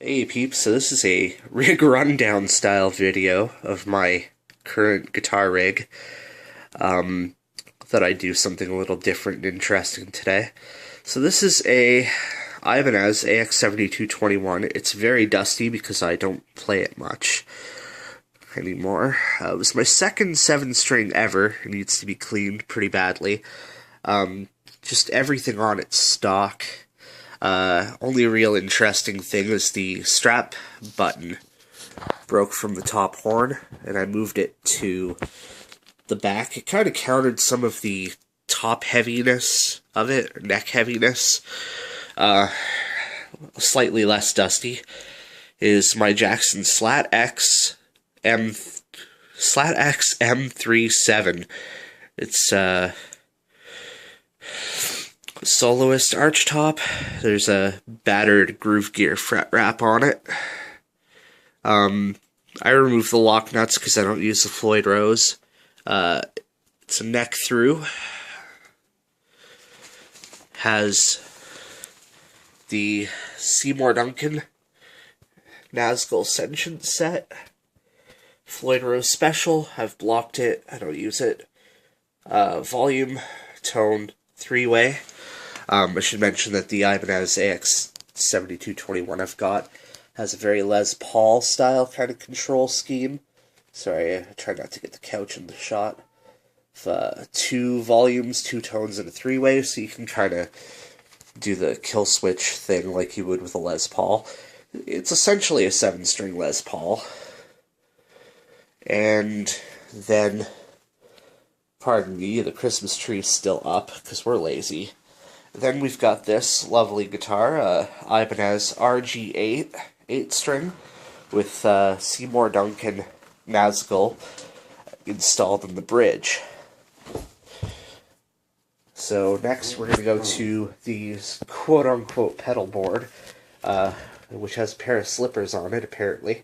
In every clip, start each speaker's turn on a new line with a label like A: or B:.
A: Hey peeps, so this is a rig rundown style video of my current guitar rig. Thought I'd do something a little different and interesting today. So this is a Ibanez AX7221. It's very dusty because I don't play it much anymore. It was my second 7-string ever. It needs to be cleaned pretty badly. Just everything on it's stock. Only real interesting thing is the strap button broke from the top horn, and I moved it to the back. It kind of countered some of the top heaviness of it, or neck heaviness. Slightly less dusty is my Jackson Slat X M37. It's soloist arch top. There's a battered groove gear fret wrap on it. I removed the lock nuts because I don't use the Floyd Rose. It's a neck through. Has the Seymour Duncan Nazgul Sentient set. Floyd Rose Special. I've blocked it. I don't use it. Volume, tone, 3-way. I should mention that the Ibanez AX7221 I've got has a very Les Paul style kind of control scheme. Sorry, I try not to get the couch in the shot. 2 volumes, 2 tones, and a 3-way, so you can kind of do the kill switch thing like you would with a Les Paul. It's essentially a 7-string Les Paul. And then, pardon me, the Christmas tree's still up because we're lazy. Then we've got this lovely guitar, Ibanez RG8 8-string with Seymour Duncan Nazgul installed in the bridge. So next we're going to go to the quote-unquote pedal board, which has a pair of slippers on it, apparently.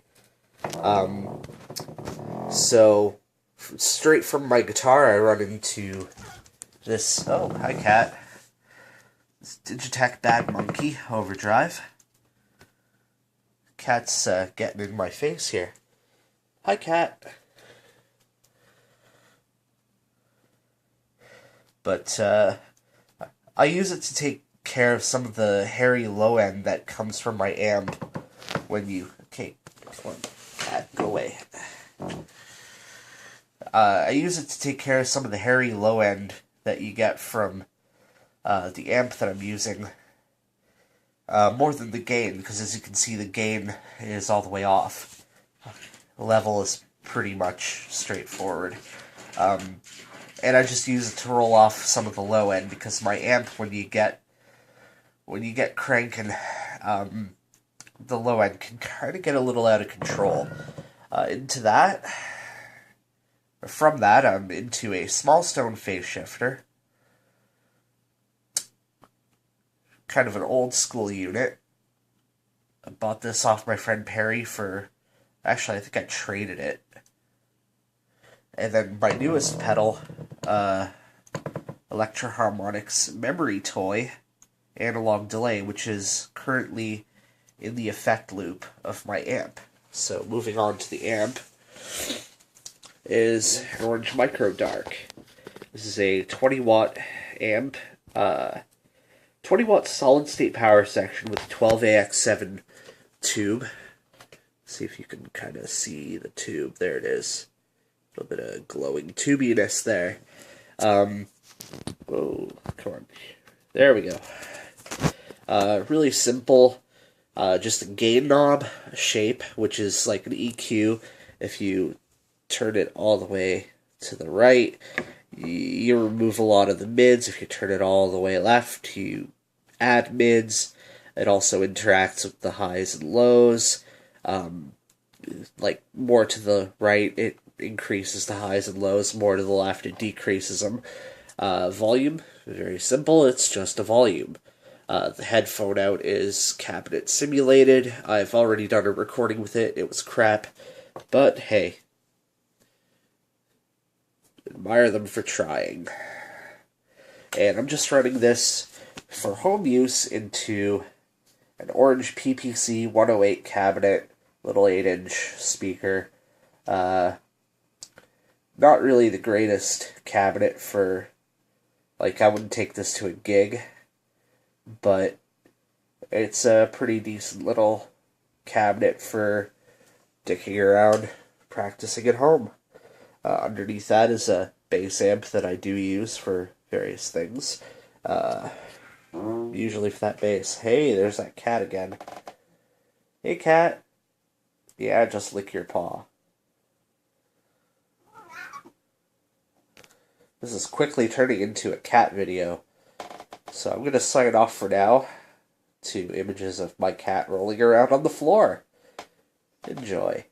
A: So straight from my guitar I run into this, oh, hi cat. Digitech Bad Monkey Overdrive. Cat's getting in my face here. Hi, cat. But I use it to take care of some of the hairy low end that comes from my amp when you... Okay, come on, cat, go away. I use it to take care of some of the hairy low end that you get from the amp that I'm using, more than the gain, because as you can see the gain is all the way off. The level is pretty much straightforward. And I just use it to roll off some of the low end, because my amp, when you get cranking, the low end can kind of get a little out of control. From that, I'm into a small stone phase shifter. Kind of an old school unit. I bought this off my friend Perry for... Actually, I think I traded it. And then my newest pedal, Electro-Harmonix Memory Toy Analog Delay, which is currently in the effect loop of my amp. So moving on to the amp is an Orange Micro Dark. This is a 20-watt amp, 20-watt solid-state power section with a 12AX7 tube. See if you can kind of see the tube. There it is. A little bit of glowing tubiness there. Whoa, come on. There we go. Really simple. Just a gain knob shape, which is like an EQ. If you turn it all the way to the right, you remove a lot of the mids. If you turn it all the way left, you add mids. It also interacts with the highs and lows. Like, more to the right, it increases the highs and lows. More to the left, it decreases them. Volume, very simple. It's just a volume. The headphone out is cabinet simulated. I've already done a recording with it. It was crap. But, hey. Admire them for trying. And I'm just running this for home use into an orange PPC 108 cabinet, little 8-inch speaker. Not really the greatest cabinet for, like, I wouldn't take this to a gig, but it's a pretty decent little cabinet for dicking around, practicing at home. Underneath that is a bass amp that I do use for various things. Usually for that bass. Hey, there's that cat again. Hey, cat. Yeah, just lick your paw. This is quickly turning into a cat video. So I'm going to sign off for now to images of my cat rolling around on the floor. Enjoy.